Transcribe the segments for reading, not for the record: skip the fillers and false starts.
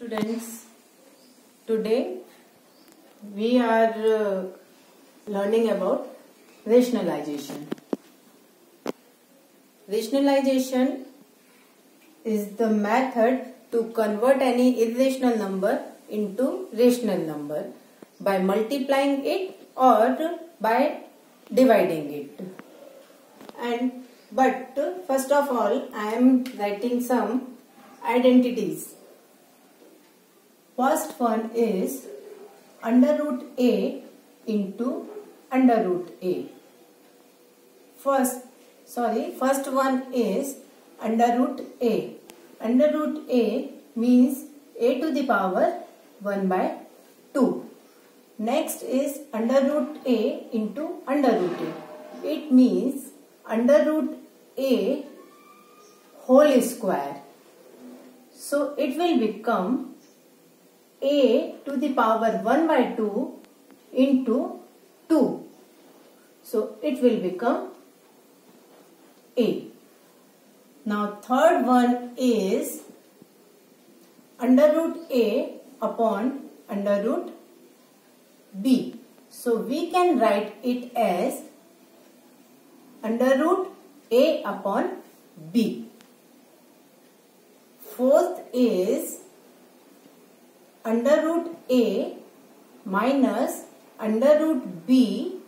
Students, today we are learning about rationalization. Rationalization is the method to convert any irrational number into rational number by multiplying it or by dividing it. But first of all, I am writing some identities. First one is under root a into under root a. First one is under root a. Under root a means a to the power 1 by 2. Next is under root a into under root a. It means under root a whole square. So it will become a to the power 1 by 2 into 2. So it will become a. Now third one is under root a upon under root b. So we can write it as under root a upon b. Fourth is under root a minus under root b,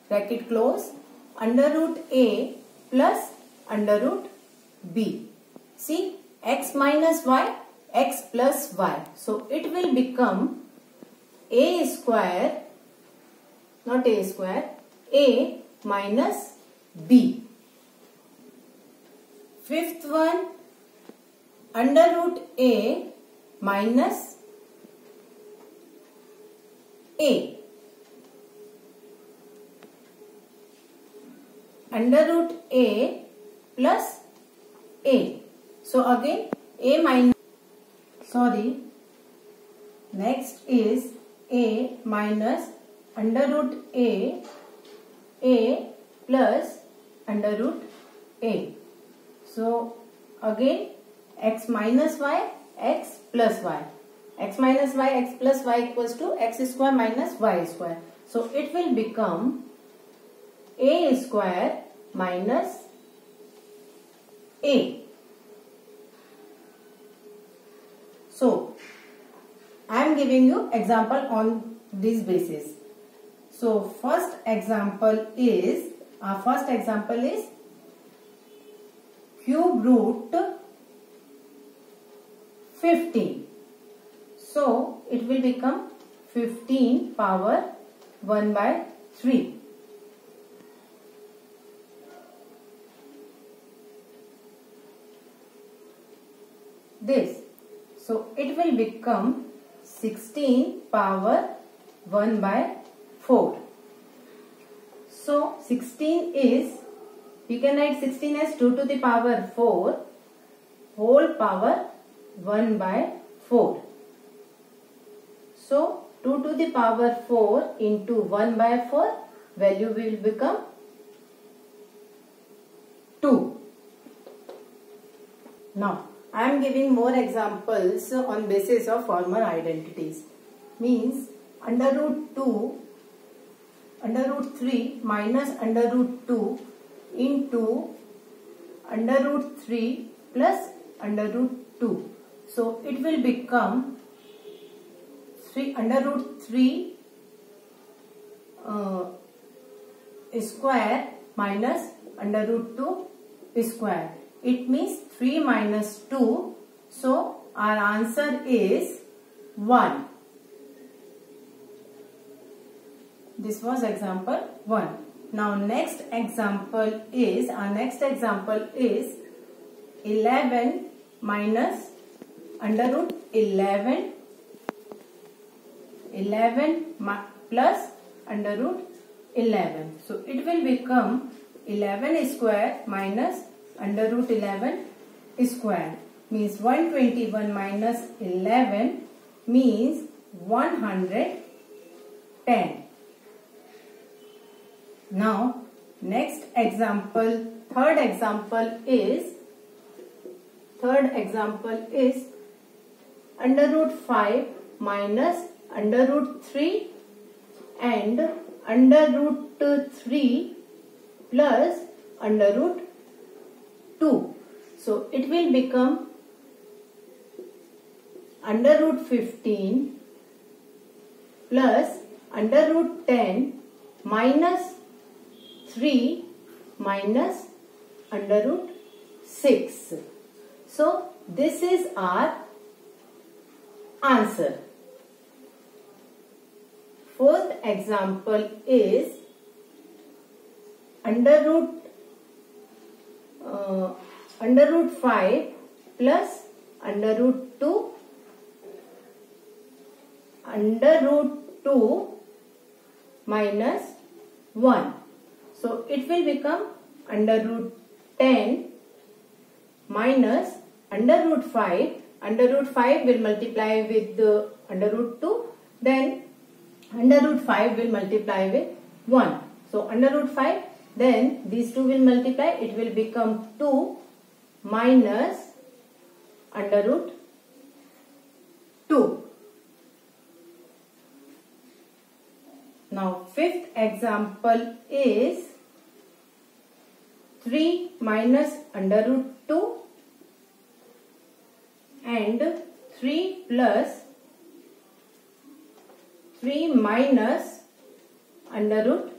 bracket close, under root a plus under root b. See, x minus y, x plus y. So it will become a square, not a square, a minus b. Fifth one, under root a minus a. Under root a plus a. So again a minus, next is a minus under root a plus under root a. So again x minus y, x plus y. X minus y, x plus y equals to x square minus y square. So it will become a square minus a. So I am giving you example on this basis. So first example is cube root 15. So it will become 15 power 1 by 3. This. So it will become 16 power 1 by 4. So 16 is, we can write 16 as 2 to the power 4 whole power 1 by 4. So 2 to the power 4 into 1 by 4, value will become 2. Now I am giving more examples on basis of former identities. Means under root 2, under root 3 minus under root 2 into under root 3 plus under root 2. So it will become 3 under root 3 square minus under root 2 square. It means 3 minus 2. So our answer is 1. This was example 1. Now next example is, 11 minus under root 11 plus under root 11. So it will become 11 square minus under root 11 square. Means 121 minus 11 means 110. Now next example, third example is third example is under root 5 minus under root 3 and under root 3 plus under root 2. So it will become under root 15 plus under root 10 minus 3 minus under root 6. So this is our answer. Fourth example is under root 5 plus under root 2 under root 2 minus 1. So it will become under root 10 minus under root 5. Under root 5 will multiply with the under root 2. Then under root 5 will multiply with 1. So under root 5, then these two will multiply. It will become 2 minus under root 2. Now fifth example is 3 minus under root 2 and 3 plus 3 minus under root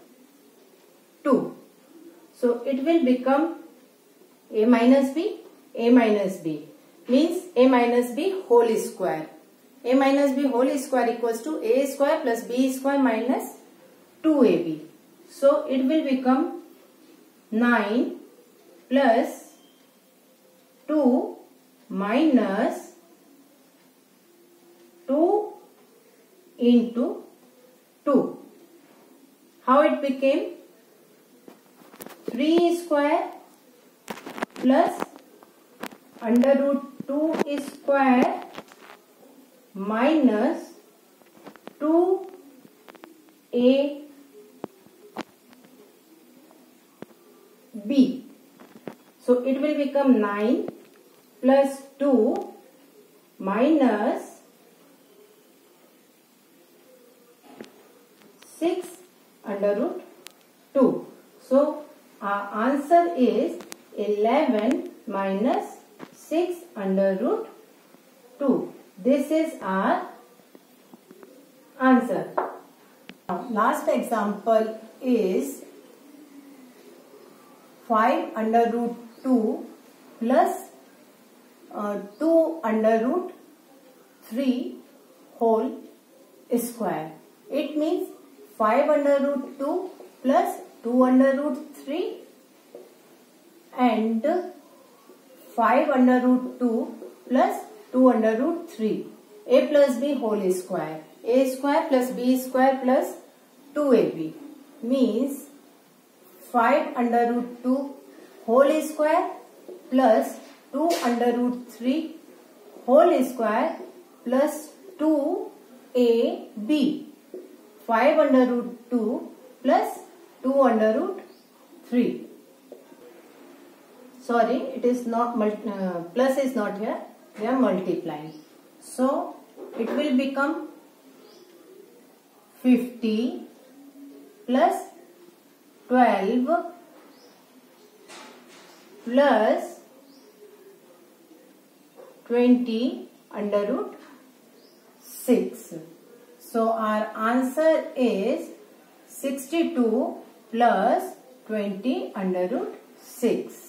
2. So it will become a minus b means a minus b whole square. A minus b whole square equals to a square plus b square minus 2ab. So it will become 9 plus 2 minus 2 into 2. How it became? 3 square plus under root 2 square minus 2ab. So it will become 9 plus 2 minus 6 under root 2. So our answer is 11 minus 6 under root 2. This is our answer. Now, last example is 5 under root 2 plus 2 under root 3 whole square. It means 5 under root 2 plus 2 under root 3 and 5 under root 2 plus 2 under root 3. A plus b whole square. A square plus b square plus 2ab means 5 under root 2 whole square plus 2 under root 3 whole square plus 2ab. 5 under root 2 plus 2 under root 3. Sorry, it is not, plus is not here. We are multiplying. So, it will become 50 plus 12 plus 20 under root 6. So our answer is 62 plus 20 under root 6.